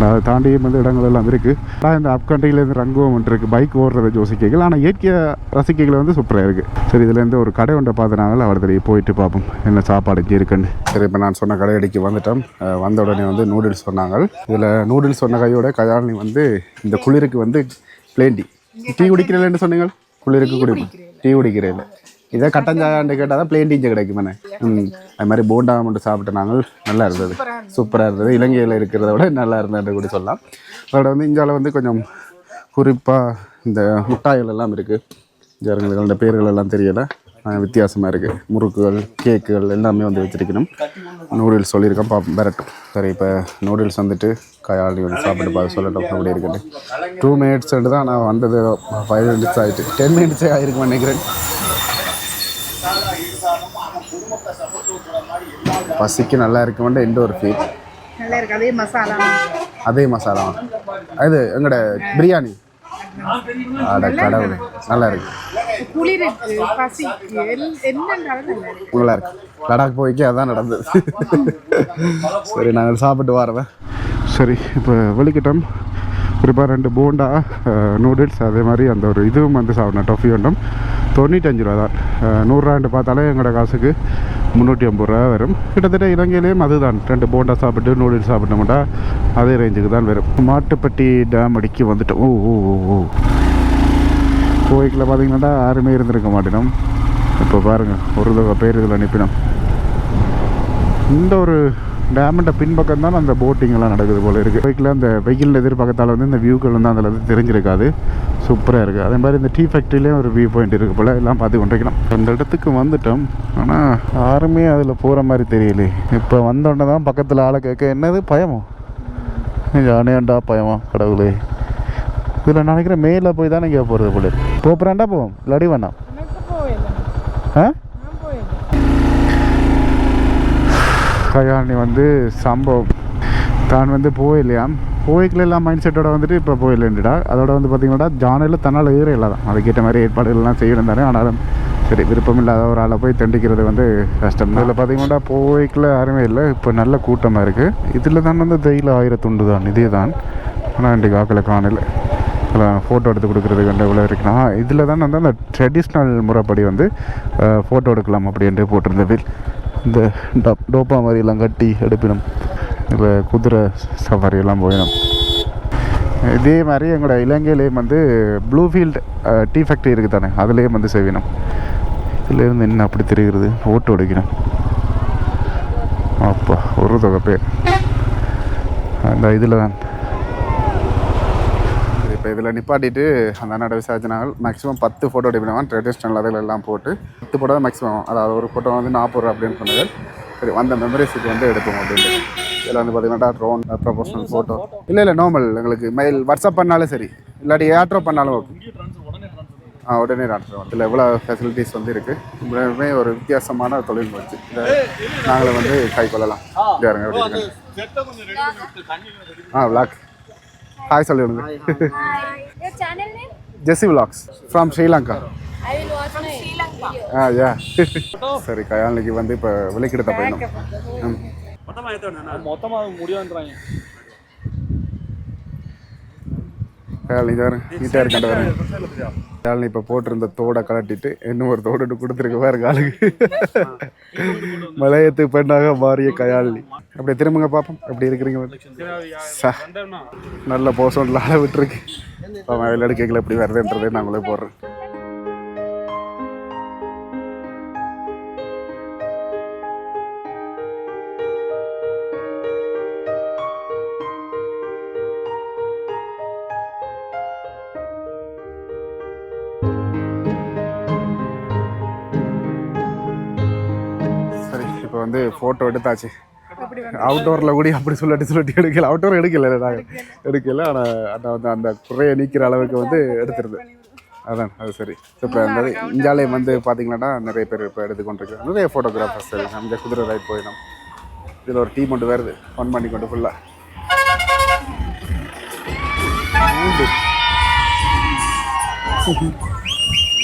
அதை தாண்டியும் வந்து இடங்கள் எல்லாம் இருக்குது. ஆனால் இந்த அப்கண்ட்ரியிலேருந்து ரங்குவம் இருக்குது, பைக் ஓடுறதை யோசிக்கைகள். ஆனால் இயற்கை ரசிக்கைகள் வந்து சூப்பராக இருக்குது. சரி, இதுலேருந்து ஒரு கடை ஒன்றை பார்த்தனால அவர்கிட்ட போயிட்டு பார்ப்போம் என்ன சாப்பாடு இங்கே இருக்குன்னு. சரி, இப்போ நான் சொன்ன கடையடிக்கு வந்துட்டோம். வந்த உடனே வந்து நூடுல்ஸ் சொன்னாங்க. இதில் நூடுல்ஸ் சொன்ன கையோட கயாலினி வந்து இந்த குளிருக்கு வந்து பிளேன் டீ குடிக்கிறேன்னு சொன்னீங்க. குளிருக்கு டீ குடிக்கிறேன். இதே கட்டஞ்சாயாண்டு கேட்டால் தான் பிளேன் டீஞ்சு கிடைக்குமே. அது மாதிரி போண்டா மட்டும் சாப்பிட்டு நாங்கள் நல்லா இருந்தது, சூப்பராக இருந்தது. இலங்கையில் இருக்கிறத விட நல்லா இருந்தது கூட சொல்லலாம். அதோட வந்து இந்தியாவில் வந்து கொஞ்சம் குறிப்பாக இந்த முட்டாய்கள் எல்லாம் இருக்குது. ஜனங்களுக்கு அந்த பேர்கள் எல்லாம் தெரியலை, வித்தியாசமாக இருக்குது. முறுக்குகள், கேக்குகள் எல்லாமே வந்து வச்சுருக்கணும். நூடுல்ஸ் சொல்லியிருக்கேன், பார்ப்போம் பெறட்டும். சரி, இப்போ நூடுல்ஸ் வந்துட்டு கயாலி வந்து சாப்பிட்டு பார்த்து சொல்லட்டும் அப்படி இருக்குது. 2 minutes தான் நான் வந்தது, 5 minutes ஆகிட்டு, 10 minutes ஆகிருக்குன்னு நினைக்கிறேன். பசிக்கு நல்லா இருக்குமெண்டு எந்த ஒரு ஃபீல் நல்லா இருக்கு. அதே மசாலா அது எங்களோட பிரியாணி கடவுள் நல்லா இருக்கு. நல்லா இருக்கு. லடாக் போய்க்கு அதான் நடந்தது. சரி, நாங்கள் சாப்பிட்டு வரவேன். சரி, இப்போ வெளிக்கிட்டோம். குறிப்பாக 2 போண்டா, நூடுல்ஸ், அதே மாதிரி அந்த ஒரு இதுவும் வந்து சாப்பிடணும், டொஃபி ஒன்றும். 95 ரூபா தான். 100 ரூபாண்டு பார்த்தாலே எங்களோட காசுக்கு 350 ரூபா வரும். கிட்டத்தட்ட இலங்கையிலேயும் அதுதான். 2 போண்டா சாப்பிட்டு நூடுல்ஸ் சாப்பிட்டோம்னா அதே ரேஞ்சுக்கு தான் வரும். மாட்டுப்பட்டி டேம் அடிக்கி வந்துட்டோம். ஓ கோயிலில் பார்த்தீங்கன்னா யாருமே இருந்திருக்க மாட்டேனோம். இப்போ பாருங்கள், ஒரு தடவை பேர் இதில் அனுப்பினோம். இந்த ஒரு டேமண்ட பின்பக்கம் தான் அந்த போட்டிங்கெல்லாம் நடக்குது போல் இருக்குது. பைக்கில் அந்த வெயில் எதிர்பக்கத்தால் வந்து இந்த வியூக்கள் வந்து அதில் வந்து தெரிஞ்சிருக்காது. சூப்பராக இருக்குது. அதே மாதிரி இந்த டீ ஃபேக்ட்ரிலேயும் ஒரு வியூ பாயிண்ட் இருக்குது போல், எல்லாம் பார்த்து கொண்டிருக்கலாம். அந்த இடத்துக்கு வந்துட்டோம், ஆனால் யாருமே அதில் போகிற மாதிரி தெரியல. இப்போ வந்தோடனே தான் பக்கத்தில் ஆளை கேட்க, என்னது பயமோ, யானையாண்டா பயமா கடவுளே. இதில் நினைக்கிறேன் மேலே போய் தான் நீங்கள் போகிறது போல. போகிறாண்டா போவோம், இல்லாடி வேணாம். கயாலினி வந்து சம்பவம் தான் வந்து போயில்லையாம். போய்க்கெல்லாம் மைண்ட் செட்டோட வந்துட்டு இப்போ போயில்லைன்டா. அதோட வந்து பார்த்திங்கன்னா ஜானையில் தன்னால் ஏற இல்லை தான். அதுக்கேற்ற மாதிரி ஏற்பாடுகள்லாம் செய்யணும் தானே. ஆனாலும் சரி, விருப்பம் இல்லாத ஒரு ஆளை போய் தண்டிக்கிறது வந்து கஷ்டம். இதில் பார்த்திங்கன்னா போய்க்கில் யாருமே இல்லை. இப்போ நல்ல கூட்டமாக இருக்குது. இதில் தான் வந்து தையில் 1000 துண்டு தான், இதே தான். ஆனால் இன்றைக்கு ஆக்களை காணலை. ஃபோட்டோ எடுத்து கொடுக்குறதுக்கு வந்து இவ்வளோ இருக்குன்னா இதில் தான் வந்து அந்த ட்ரெடிஷ்னல் முறைப்படி வந்து ஃபோட்டோ எடுக்கலாம் அப்படின்ட்டு போட்டிருந்த வீல். இந்த டோப்பா மாதிரிலாம் கட்டி எடுப்பினோம். இப்போ குதிரை சஃபாரியெல்லாம் போயிடும். இதே மாதிரி எங்களோட இலங்கையிலேயும் வந்து ப்ளூஃபீல்டு டீ ஃபேக்ட்ரி இருக்குது தானே, அதுலேயும் வந்து செய்வினோம். இதுலேருந்து என்ன அப்படி தெரிகிறது, ஃபோட்டோ எடுக்கணும். அப்பா ஒரு தொகை பேர் அந்த இதில் தான். இப்போ இதில் நிப்பாட்டிட்டு அந்த அண்ணாட விசாரிச்சினாங்க. மேக்ஸிமம் 10 ஃபோட்டோ எடுப்பினவன் ட்ரெடிஷ்னல் அதில் எல்லாம் போட்டு 10 ஃபோட்டோ தான் மேக்ஸிமம். அதாவது ஒரு ஃபோட்டோ வந்து 40 ரூபா அப்படின்னு சொன்னது. சரி, வந்த மெமரிஸுக்கு வந்து எடுப்போம் அப்படின்ட்டு. இதில் வந்து பார்த்தீங்கன்னா ட்ரோன் ப்ரொபோஷனல் ஃபோட்டோ இல்லை நார்மல் எங்களுக்கு மெயில் வாட்ஸ்அப் பண்ணாலும் சரி, இல்லாட்டி ஏர்ட்ராப் பண்ணாலும் ஓகே. உடனே ட்ரான்ஸ்ஃபர். இதில் எவ்வளோ ஃபெசிலிட்டிஸ் வந்து இருக்குது. உடனே ஒரு வித்தியாசமான தொழில் வச்சு இதை நாங்களை வந்து கை கொள்ளலாம். விளாக் ஹாய் சொல்லிவிடுங்க. Your channel name? Jessie Vlogs from Sri Lanka. I will watch my video. Yeah. சரி, கயாலினிக்கு வந்து இப்போ வெளிக்கிட்ட போயிடும். மொத்தமாக முடியாதுன்றாங்க. கயாலினி சார் நீட்டாக இருக்காண்ட வரேன். கயாலினி இப்போ போட்டிருந்த தோடை கலட்டிட்டு இன்னும் ஒரு தோடு கொடுத்துருக்கு பாரு காலுக்கு. மலையத்து பெண்ணாக மாறிய கயாலினி. அப்படியே திரும்புங்க பார்ப்போம் எப்படி இருக்கிறீங்க. நல்ல போசோன்ல ஆள விட்டுருக்கு. விளையாடு கேட்கல எப்படி வருதுன்றதே நாங்களே போடுறேன். இப்போ வந்து ஃபோட்டோ எடுத்தாச்சு. அவுட்டோரில் கூட அப்படி சொல்லிட்டு எடுக்கல. அவுட்டோர் எடுக்கல நாங்கள் எடுக்கல. ஆனால் வந்து அந்த குறையை நீக்கிற அளவுக்கு வந்து எடுத்துருது. அதான் அது சரி சூப்பராக இருந்தது. இந்தியாவிலேயும் வந்து பார்த்திங்கன்னா நிறைய பேர் இப்போ எடுத்துக்கொண்டிருக்காங்க. நிறைய ஃபோட்டோகிராஃபர்ஸ் நம்ம குதிரை ரைட் போயிடும். இதில் ஒரு டீம் மட்டும் வருது ஃபன் பண்ணி கொண்டு ஃபுல்லாக.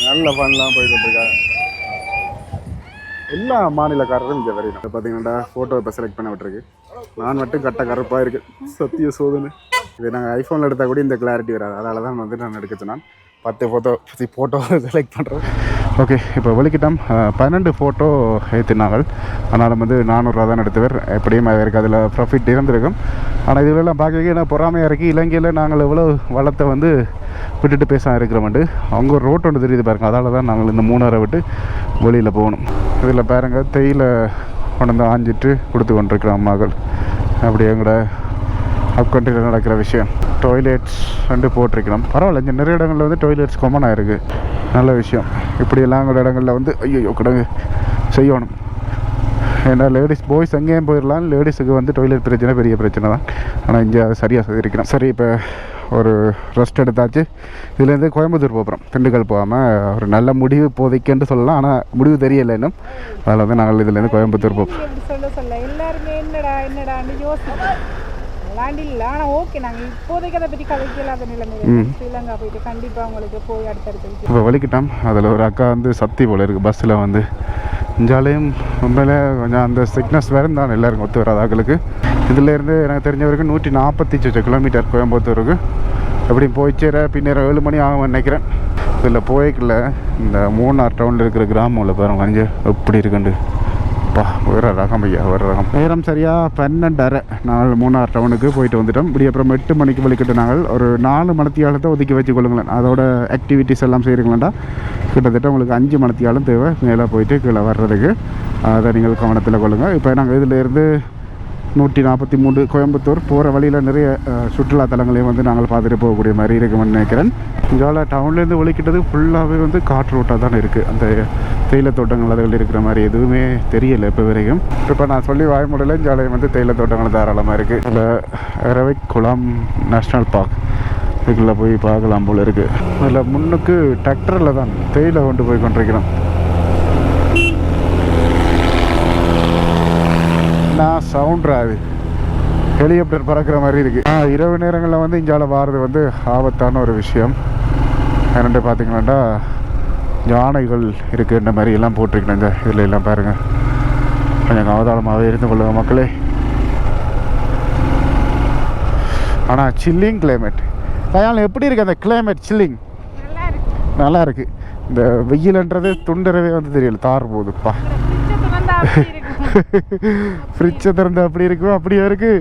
நல்ல ஃபன்லாம் போயிட்டு இருக்காங்க. எல்லா மாநிலக்காரரும் இங்கே வரையும் இப்போ பார்த்தீங்கன்னா ஃபோட்டோ இப்போ செலக்ட் பண்ண விட்டுருக்கு. நான் மட்டும் கட்ட கருப்பாக இருக்கு, சத்திய சோதனை. இது நாங்கள் ஐஃபோனில் எடுத்தால் கூட இந்த கிளாரிட்டி வராது, அதனால தான் வந்து நான் எடுக்க சொன்னேன். 10 ஃபோட்டோ செலக்ட் பண்ணுறோம். ஓகே, இப்போ வெளிக்கிட்டோம் 12 ஃபோட்டோ ஏற்றினாங்க. அதனால் வந்து 400 ரூபா தான் எடுத்தவர். எப்படியும் அவருக்கு அதில் ப்ராஃபிட் இருந்திருக்கும். ஆனால் இதுவெல்லாம் பார்க்க என்ன பொறாமையாக இருக்குது. இலங்கையில் நாங்கள் எவ்வளோ வளத்தை வந்து விட்டுட்டு பேச இருக்கிறோம்ட்டு அவங்க ஒரு ரோட் ஒன்று தெரியுது பாருங்க. அதால் தான் நாங்கள் இந்த 3 விட்டு வெளியில் போகணும். இதில் பாருங்கள் தேயிலை கொண்டு வந்து ஆஞ்சிட்டு கொடுத்து கொண்டிருக்கிற அம்மாக்கள். அப்படி எங்களோட அப்கண்ட்ரியில் நடக்கிற விஷயம். டாய்லெட்ஸ் வந்து போட்டிருக்கணும். பரவாயில்ல, இங்கே நிறைய இடங்களில் வந்து டாய்லெட்ஸ் காமனாக இருக்குது. நல்ல விஷயம். இப்படியெல்லாம் எங்களோட இடங்களில் வந்து ஐயோ கிடங்கு செய்யணும். ஏன்னா லேடிஸ் பாய்ஸ் எங்கேயும் போயிடலாம், லேடிஸுக்கு வந்து டாய்லெட் பிரச்சனை பெரிய பிரச்சனை தான். ஆனால் இங்கே அதை சரியாக செய்திருக்கணும். சரி, இப்போ ஒரு ரெஸ்ட் எடுத்தாச்சு. இதுலேருந்து கோயம்புத்தூர் போகிறோம், திண்டுக்கல் போகாமல். ஒரு நல்ல முடிவு போதைக்குன்னு சொல்லலாம், ஆனால் முடிவு தெரியலை இன்னும். அதில் வந்து நாங்கள் இதுலேருந்து கோயம்புத்தூர் போகிறோம். சொல்ல எல்லாருமே என்னடான்னு யோசிப்போம். விளாண்டி இல்லை, ஆனால் ஓகே, நாங்கள் இப்போதைக்கு அதை பற்றி கதைக்கலாத நிலைமை. ஸ்ரீலங்கா போயிட்டு கண்டிப்பாக உங்களுக்கு போய் அடுத்தடுத்து இப்போ வலிக்கிட்டோம். அதில் ஒரு அக்கா வந்து சக்தி போல் இருக்குது பஸ்ஸில் வந்து. இஞ்சாலையும் உண்மையிலே கொஞ்சம் அந்த சிக்னஸ் வேறு தான் எல்லாருக்கும் ஒத்து வராது ஆக்களுக்கு. இதுலேருந்து எனக்கு தெரிஞ்ச வரைக்கும் 148 கிலோமீட்டர் கோயம்புத்தூருக்கு. எப்படி போய் சேர பின்னர் 7 மணி ஆகும் நினைக்கிறேன். இதில் போய்க்கல இந்த மூணார் டவுனில் இருக்கிற கிராமத்தில் பாருங்க கொஞ்சம் எப்படி இருக்குண்டு. வேறு ரகம் ஐயா, வேறு ரகம். நேரம் சரியாக 12:30 நாங்கள் மூணார் டவுனுக்கு போயிட்டு வந்துட்டோம். இப்படி அப்புறம் 8 மணிக்கு வலிக்கிட்டு நாங்கள் ஒரு 4 மணித்தியாலத்தை ஒதுக்கி வச்சு கொள்ளுங்களேன். அதோட ஆக்டிவிட்டீஸ் எல்லாம் செய்கிறீங்களாண்டா கிட்டத்தட்ட உங்களுக்கு 5 மணித்தியாலும் தேவை மேலே போயிட்டு கீழே வர்றதுக்கு. அதை நீங்கள் கவனத்தில் கொள்ளுங்கள். இப்போ நாங்கள் இதிலேருந்து 143 கோயம்புத்தூர் போகிற வழியில் நிறைய சுற்றுலா தலங்களையும் வந்து நாங்கள் பார்த்துட்டு போகக்கூடிய மாதிரி இருக்குமென்னு நினைக்கிறேன். இங்கால டவுன்லேருந்து ஒழிக்கிட்டது ஃபுல்லாகவே வந்து காற்று ரோட்டாக தான் இருக்குது. அந்த தேயிலை தோட்டங்கள் அதில் இருக்கிற மாதிரி எதுவுமே தெரியலை இப்போ வரைக்கும். இப்போ நான் சொல்லி வாய்மொழியில் இங்காலையும் வந்து தேயிலை தோட்டங்கள் தாராளமாக இருக்குது. அதில் இரவைக்குளம் நேஷ்னல் பார்க் இதுக்குள்ளே போய் பார்க்கலாம் போல் இருக்குது. அதில் முன்னுக்கு டிராக்டரில் தான் தேயிலை கொண்டு போய் கொண்டிருக்கிறோம். நான் சவுண்ட்ராது ஹெலிகாப்டர் பறக்கிற மாதிரி இருக்குது. இரவு நேரங்களில் வந்து இங்கால வாரது வந்து ஆபத்தான ஒரு விஷயம். என்னென்று பார்த்தீங்கன்னாண்டா யானைகள் இருக்குன்ற மாதிரி எல்லாம் போட்டிருக்கேன். இந்த இதில் எல்லாம் பாருங்கள், கொஞ்சம் அவதாரமாகவே இருந்து கொள்ளுங்க மக்களே. ஆனால் சில்லிங் கிளைமேட். அதனால் எப்படி இருக்குது அந்த கிளைமேட்? சில்லிங் நல்லா இருக்குது. இந்த வெயில்ன்றது துண்டரவே வந்து தெரியல, தார் போகுதுப்பா. ஃப்ரிட்ஜை திறந்து அப்படி இருக்கும், அப்படியே இருக்கு.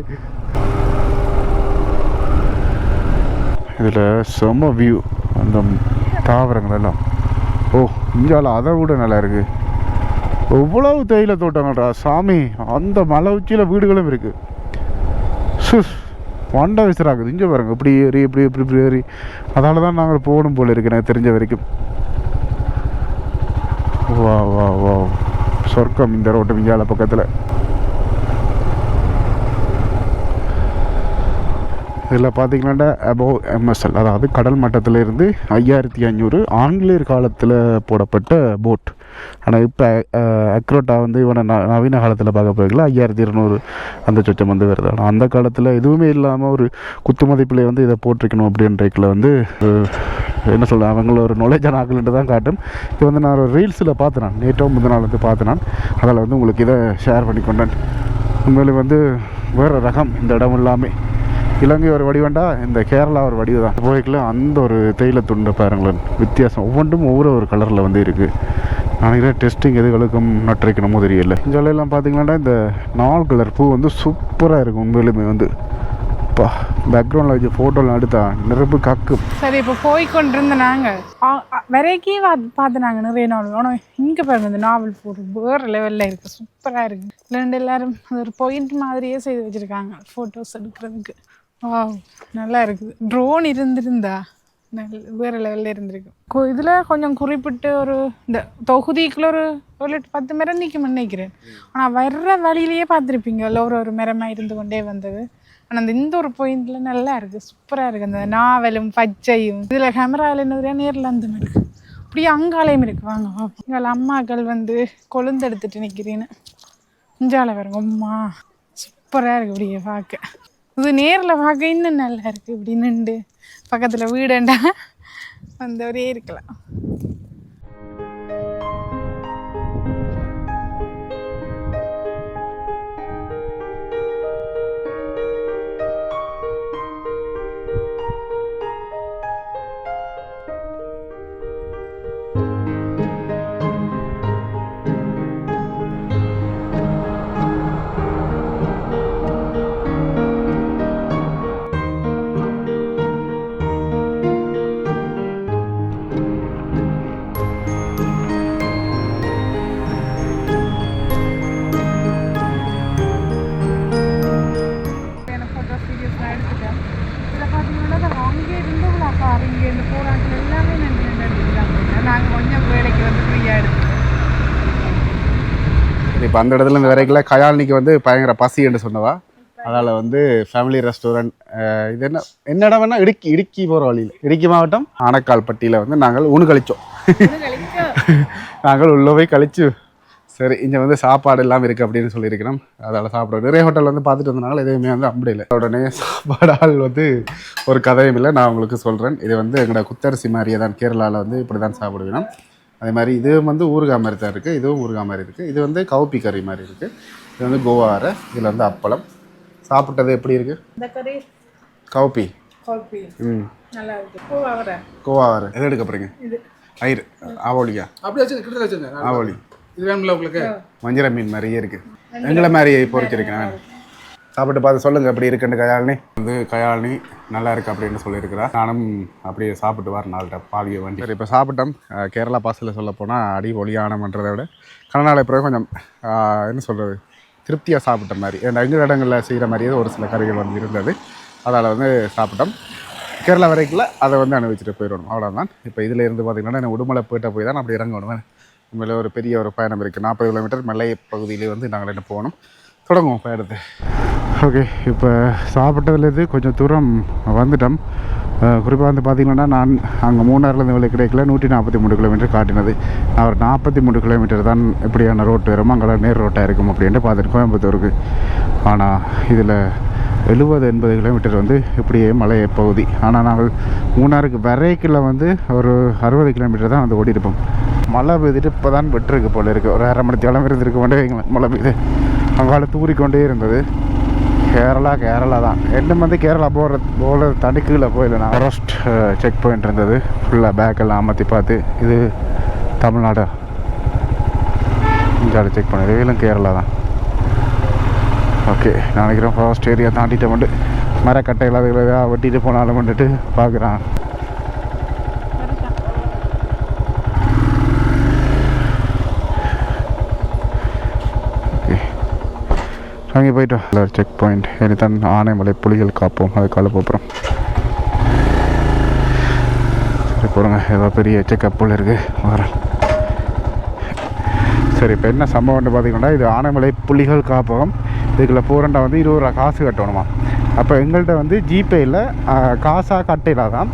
இதில் செம்ம வியூ, அந்த தாவரங்கள் எல்லாம். ஓ, இங்கால அதை விட நல்லா இருக்கு. எவ்வளவு தேயிலை தோட்டங்கள்டா சாமி. அந்த மலை உச்சியில் வீடுகளும் இருக்கு. வண்டா விசிறாக்குது. இங்கே பாருங்க, இப்படி ஏறி இப்படி ஏறி. அதனால தான் நாங்கள் போகணும் போல இருக்கு எனக்கு தெரிஞ்ச வரைக்கும். வா வா வா, சொர்க்கம் இந்த ரோட்டு விஞ்ஞான பக்கத்தில். இதில் பார்த்தீங்கன்னா அபோவ் எம்எஸ்எல், அதாவது கடல் மட்டத்தில் இருந்து 5500 ஆங்கிலேயர் காலத்தில் போடப்பட்ட போட். ஆனால் இப்போ அக்ரோட்டா வந்து இவனை நவீன காலத்தில் பார்க்க போய்க்கல 5200 அந்த சொச்சம் வந்து வருது. ஆனால் அந்த காலத்தில் எதுவுமே இல்லாமல் ஒரு குத்து மதிப்பில் வந்து இதை போட்டிருக்கணும் அப்படின்றதுல வந்து என்ன சொல்ல, அவங்கள ஒரு நொலேஜான ஆக்கல்ன்ட்டு தான் காட்டும். இது வந்து நான் ஒரு ரீல்ஸில் பார்த்தேன், நேற்றோ முந்தின நாள் வந்து பார்த்தேன். அதில் வந்து உங்களுக்கு இதை ஷேர் பண்ணி கொண்டேன். உண்மையிலே வந்து வேறு ரகம் இந்த இடம் எல்லாமே. இலங்கை ஒரு வடிவண்டா, இந்த கேரளா ஒரு வடிவு தான். போய்க்குள்ள அந்த ஒரு தேயிலை துண்டை பாருங்களேன், வித்தியாசம். ஒவ்வொன்றும் ஒவ்வொரு கலரில் வந்து இருக்குது. நாளைக்கு டெஸ்டிங் எதுகளுக்கும் நட்டுரைக்கணுமோ தெரியல. இங்கெல்லாம் பார்த்தீங்கன்னா இந்த 4 கலர் பூ வந்து சூப்பராக இருக்கும் உண்மையிலுமே வந்து. அப்பா, பேக்ரவுண்டில் வச்சு ஃபோட்டோலாம் எடுத்தா நெருப்பு கக்கும். சரி, இப்போ போய் கொண்டிருந்த நாங்கள் வரைக்கும் பார்த்து நாங்கள் நிறைய நாவல். ஆனால் இங்கே பாருங்க, இந்த நாவல் போட்டு வேறு லெவலில் இருக்குது, சூப்பராக இருக்குது. எல்லாரும் அது ஒரு பாயிண்ட் மாதிரியே செய்து வச்சுருக்காங்க ஃபோட்டோஸ் எடுக்கிறதுக்கு. வா, நல்லா இருக்குது. ட்ரோன் இருந்திருந்தா வேறு லெவலில் இருந்திருக்கு. இதில் கொஞ்சம் குறிப்பிட்டு ஒரு இந்த தொகுதிக்குள்ள ஒரு 10 மரம் நிற்கும் நினைக்கிறேன். ஆனால் வர்ற வழியிலேயே பார்த்துருப்பீங்க, ஒரு மரமாக இருந்து கொண்டே வந்தது. ஆனால் அந்த இந்த ஒரு பாயிண்டில் நல்லா இருக்குது, சூப்பராக இருக்குது. அந்த நாவலும் பச்சையும் இதில் கேமராவில் என்ன நேரில் அந்த மாதிரி இருக்குது. அப்படியே அங்காலையும் இருக்குது. வாங்க பார்ப்போம். எங்கள் அம்மாக்கள் வந்து கொழுந்து எடுத்துட்டு நிற்கிறேன்னு இஞ்சால வருங்க. அம்மா சூப்பராக இருக்குது இப்படியே பார்க்க. இது நேரில் பார்க்க இன்னும் நல்லா இருக்குது. இப்படி நின்று பக்கத்தில் வீடுண்டா வந்தவரே இருக்கலாம். இப்போ அந்த இடத்துல இந்த வரைக்கும் கயாழ்னிக்கு வந்து பயங்கர பசி என்று சொன்னவா, அதால் வந்து ஃபேமிலி ரெஸ்டாரண்ட். இது என்ன இடம் வேணால் இடுக்கி போகிற வழியில், இடுக்கி மாவட்டம் ஆனக்கால்பட்டியில் வந்து நாங்கள் கழிச்சோம். நாங்கள் உள்ளே போய் கழிச்சு சரி இங்கே வந்து சாப்பாடு எல்லாம் இருக்குது அப்படின்னு சொல்லியிருக்கிறோம். அதால் சாப்பிடுவோம். நிறைய ஹோட்டல் வந்து பார்த்துட்டு வந்தனால எதுவுமே வந்து அப்படி இல்லை. உடனே சாப்பாடால் வந்து ஒரு கதையும் இல்லை. நான் உங்களுக்கு சொல்கிறேன். இது வந்து எங்களோட குத்தரிசி மாதிரியே தான். கேரளாவில் வந்து இப்படி தான் சாப்பிடுவேன். அதே மாதிரி இது வந்து ஊறுகாய் மாதிரி தான் இருக்குது. இதுவும் ஊறுகாய் மாதிரி இருக்குது. இது வந்து கவுப்பி கறி மாதிரி இருக்குது. இது வந்து கோவாரை. இதில் வந்து அப்பளம். சாப்பிட்டது எப்படி இருக்குது? இந்த கறி கவுப்பி. நல்லா இருக்குது. கோவாரை எது எடுக்க போகிறீங்க? இது ஐரு ஆவோலியா? அப்படியே ஆவோலி. இது வேணும்ல உங்களுக்கு? வஞ்சிர மீன் மாதிரியே இருக்குது. எங்களை மாதிரி பொறிச்சிருக்கேன். சாப்பிட்டு பார்த்து சொல்லுங்கள் எப்படி இருக்குன்னு. கயாழ்னி வந்து கயாழ்னி நல்லா இருக்குது அப்படின்னு சொல்லியிருக்கிறா. நானும் அப்படியே சாப்பிட்டு வர நாள்கிட்ட பாதிய வண்டி. சரி இப்போ சாப்பிட்டோம். கேரளா பாசையில் சொல்ல போனால் அடி ஒளியானம்ன்றதை விட கனநாளை பிறகு கொஞ்சம் என்ன சொல்கிறது திருப்தியாக சாப்பிட்ட மாதிரி. எங்கள் இடங்களில் செய்கிற மாதிரியே ஒரு சில கறிகள் வந்து இருந்தது. அதால் வந்து சாப்பிட்டோம். கேரளா வரைக்கும் அதை வந்து அனுபவிச்சுட்டு போயிடணும், அவ்வளோதான். இப்போ இதில் இருந்து பார்த்திங்கன்னா நான் உடுமலை போயிட்ட போய் தான் அப்படி இறங்கணும். உண்மையிலே ஒரு பெரிய ஒரு பயணம் இருக்குது. 40 கிலோமீட்டர் மலை பகுதியிலே வந்து நாங்கள் என்ன போகணும். தொடங்குவோம் பயணத்தை. ஓகே, இப்போ சாப்பிட்டதுலேருந்து கொஞ்சம் தூரம் வந்துட்டோம். குறிப்பாக வந்து பார்த்திங்கன்னா நான் அங்கே மூணாறுலேருந்து வேலை கிடைக்கல 143 கிலோமீட்டர் காட்டினது. நான் ஒரு 43 கிலோமீட்டர் தான் எப்படியான ரோட்டு வரும், அங்கே நேர் ரோட்டாக இருக்கும் அப்படின்ட்டு பார்த்துட்டு கோயம்புத்தூருக்கு. ஆனால் இதில் 70-80 கிலோமீட்டர் வந்து இப்படியே மலை பகுதி. ஆனால் நாங்கள் மூணாறுக்கு வரைக்கில் வந்து ஒரு 60 கிலோமீட்டர் தான் வந்து ஓடிருப்போம். மழை பெய்துட்டு இப்போ தான் வெட்டுருக்கு போல் இருக்குது. ஒரு 1/2 மணி நேரம் இருந்திருக்கு கொண்டே மழை பெய்யுது. அங்கால தூறிக்கொண்டே இருந்தது. கேரளா தான். என்ன வந்து கேரளா போகிற தடுக்கில் போயில நான் ஃபாரஸ்ட் செக் பாயிண்ட் இருந்தது. ஃபுல்லாக பேக்கெல்லாம் அமர்த்தி பார்த்து இது தமிழ்நாடு இங்கே செக் பண்ணது. இதிலும் கேரளா தான். ஓகே, நான் நினைக்கிறேன் ஃபாரஸ்ட் ஏரியா தாண்டிட்டு வந்து மரக்கட்டைகள் அதுகளை வெட்டிட்டு போனாலும் வந்துட்டு பார்க்குறான். அங்கே போயிட்டோம். செக் பாயிண்ட் இனிதான் ஆனைமலை புலிகள் காப்போம். அதுக்கால போகிறோம். சரி போடுங்க, ஏதோ பெரிய செக்கப் போல் இருக்குது வரேன். சரி இப்போ என்ன சம்பவம்னு பார்த்தீங்கன்னா இது ஆனைமலை புலிகள் காப்பகம். இதுக்குள்ளே போகிறண்டா வந்து 20 ரூபா காசு கட்டணுமா. அப்போ எங்கள்கிட்ட வந்து ஜிபேயில் காசாக கட்டையில தான்.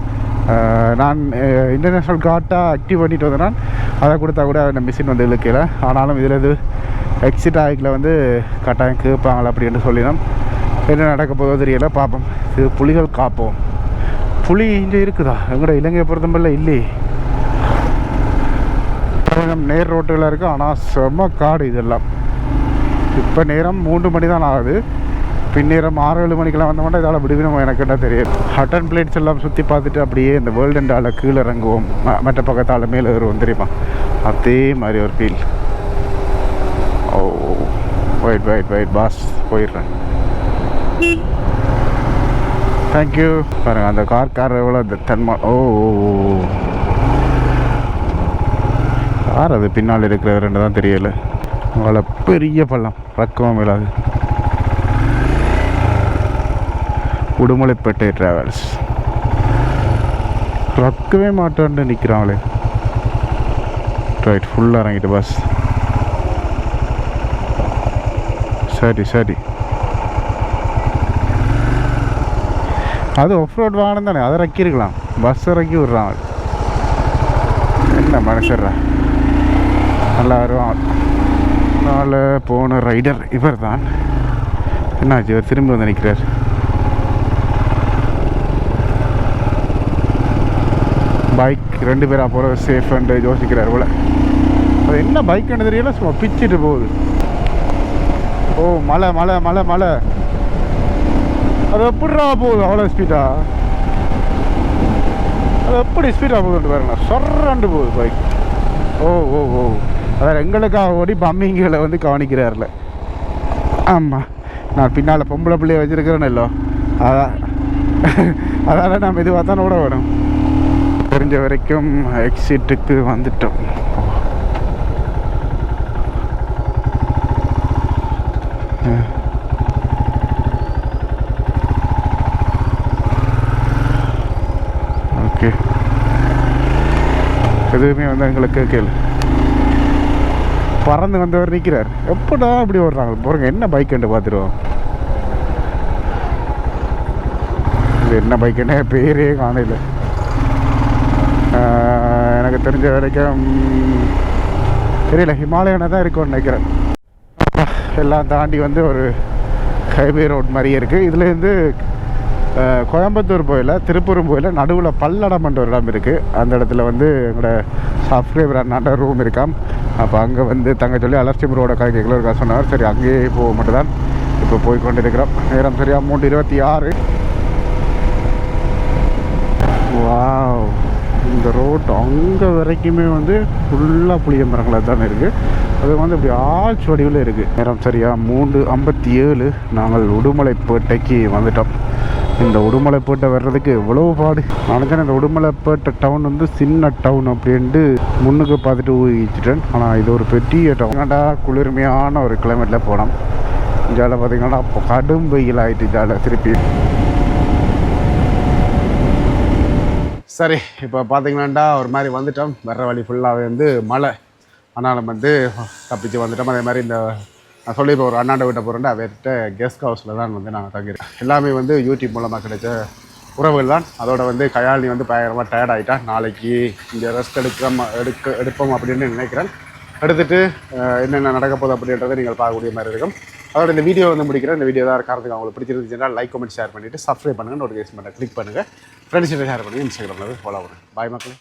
நான் இன்டர்நேஷ்னல் கார்ட்டாக ஆக்டிவ் பண்ணிட்டு வந்தேன். அதை கொடுத்தா கூட அந்த மிஷின் வந்து இழுக்கல. ஆனாலும் இதில் இது எக்ஸிட் ஆகிக்கில் வந்து கட்டாயம் கேட்பாங்களா அப்படின்னு சொல்லினோம். என்ன நடக்க போதோ தெரியல, பார்ப்போம். இது புலிகள் காப்போம். புலி இங்கே இருக்குதா? எங்கூட இலங்கையை பொறுத்தமில்ல இல்லையே. நேர் ரோட்டில் இருக்குது. ஆனால் செம்ம காடு இதெல்லாம். இப்போ நேரம் 3 மணி தான் ஆகுது. பின்னேரம் 6-7 மணிக்கெல்லாம் வந்த மாட்டோம். இதால் விடுவினோம் எனக்கு என்ன தெரியாது. ஹட்டன் பிளேட்ஸ் எல்லாம் சுற்றி பார்த்துட்டு அப்படியே இந்த வேர்ல்டுண்டால் கீழே இறங்குவோம். மற்ற பக்கத்தால் மேலே வருவோம் தெரியுமா? அதே மாதிரி ஒரு ஃபீல். ஓ வெயிட் பாஸ் போயிடுறேன். தேங்க்யூ. பாருங்க அந்த கார் எவ்வளோ தன்மா. ஓ கார் அது பின்னால் இருக்கிற 2 தான் தெரியல. அவ்வளோ பெரிய பள்ளம் ரக்கமாக மேலாது. உடுமலைப்பேட்டை ட்ராவல்ஸ் ரக்கவே மாட்டான்னு நிற்கிறாங்களே. ரைட், ஃபுல்லாக இறங்கிட்டு பஸ். சரி அது ஆஃப் ரோட் வாகனம் தானே, அதை இறக்கிருக்கலாம். பஸ் இறக்கி விட்றாங்க. என்ன மனுஷர்றா நல்லா வருவான். நாள் போன ரைடர் இவர் தான். என்னாச்சு இவர் திரும்பி வந்து நிற்கிறார். பைக் 2 பேராக போகிற சேஃப்ன்ட்டு யோசிக்கிறார் போல். அது என்ன பைக்குன்னு தெரியல, சும்மா பிச்சுட்டு போகுது. ஓ மலை மலை மலை மலை, அது எப்படிடா போகுது அவ்வளோ ஸ்பீடா? அது எப்படி ஸ்பீடாக போகுதுன்ட்டு பாருங்க, சொர்றாண்டு போகுது பைக். ஓ ஓ ஓ, அதான் எங்களுக்காக ஓடி பம்மிங்களை வந்து கவனிக்கிறார்ல. ஆமாம், நான் பின்னால் பொம்பளை பிள்ளைய வச்சுருக்கிறேன்னு அதான் அதனால் நம்ம இதுவாக தான் ஓட வேணும். தெரிஞ்ச வரைக்கும் எக்ஸிட்டுக்கு வந்துட்டோம். ஓகே, எதுவுமே வந்து எங்களுக்கு கேளு. பறந்து வந்தவர் நிற்கிறார். எப்படா இப்படி ஓடுறாங்க போகிறங்க, என்ன பைக்குன்ட்டு பார்த்துருவோம். இது என்ன பைக்குன்னு பேரே காணல. எனக்கு தெரிஞ்ச வரைக்கும் தெரியல, ஹிமாலயனை தான் இருக்கும்னு நினைக்கிறேன். எல்லாம் தாண்டி வந்து ஒரு ஹைவே ரோட் மாதிரியே இருக்குது. இதுலேருந்து கோயம்புத்தூர் போயில, திருப்பூரும் போயில நடுவில் பல்லடம்ன்ற ஒரு இடம் இருக்குது. அந்த இடத்துல வந்து எங்களோட சப்ஸ்கிரைபர் அண்ணாண்ட ரூம் இருக்காம். அப்போ அங்கே வந்து தங்க சொல்லி அலர்ச்சி ரோட கதைக்கல இருக்கா சொன்னார். சரி, அங்கேயே போக மட்டும் தான் இப்போ போய் கொண்டு இருக்கிறோம். நேரம் சரியா 3:26. வாவ், இந்த ரோட் அங்கே வரைக்குமே வந்து ஃபுல்லாக புளிய மரங்களாக தான் இருக்குது. அது வந்து இப்படி ஆழ்ச்சி வடிவில் இருக்குது. நேரம் சரியாக 3:57. நாங்கள் உடுமலைப்பேட்டைக்கு வந்துட்டோம். இந்த உடுமலைப்பேட்டை வர்றதுக்கு எவ்வளோ பாடு. நினச்சேன் இந்த உடுமலைப்பேட்டை டவுன் வந்து சின்ன டவுன் அப்படின்ட்டு முன்னுக்கு பார்த்துட்டு ஊகிச்சிட்டேன். ஆனால் இது ஒரு பெரிய டவுன். குளிர்மையான ஒரு கிளைமேட்டில் போனோம். ஜாலை பார்த்திங்கன்னா இப்போ கடும் வெயில் ஆகிட்டு ஜாலை திருப்பி. சரி, இப்போ பார்த்தீங்கன்னாண்டா ஒரு மாதிரி வந்துட்டோம். வர்ற வழி ஃபுல்லாகவே வந்து மழை. ஆனாலும் வந்து தப்பிச்சு வந்துட்டோம். அதே மாதிரி இந்த நான் சொல்லி இப்போ ஒரு அண்ணாண்ட வீட்டை போகிறேன்ட்டு அவர்கிட்ட கெஸ்ட் ஹவுஸில் தான் வந்து நாங்கள் தங்கியிருக்கோம். எல்லாமே வந்து யூடியூப் மூலமாக கிடைச்ச உறவுகள் தான். அதோட வந்து கயாலினி வந்து பயங்கரமாக டயர்ட் ஆகிட்டான். நாளைக்கு இங்கே ரெஸ்ட் எடுப்போம் அப்படின்னு நினைக்கிறேன். எடுத்துகிட்டு என்னென்ன நடக்க போகுது அப்படின்றத நீங்கள் பார்க்கக்கூடிய மாதிரி இருக்கும். அதோட இந்த வீடியோ வந்து முடிக்கிறேன். இந்த வீடியோ தான் காரணத்துக்கு அவங்களுக்கு பிடிச்சிருந்துச்சுன்னா லைக், கமெண்ட், ஷேர் பண்ணிவிட்டு சப்ஸ்கிரைப் பண்ணுங்கள். நோட்டிஃபிகேஷன் பண்ண கிளிக் பண்ணுங்கள். ஃப்ரெண்ட்ஸ்கிட்ட ஷேர் பண்ணுங்கள். இன்ஸ்டாகிராமில் ஃபாலோ பண்ணுங்கள். பாய் மக்களே.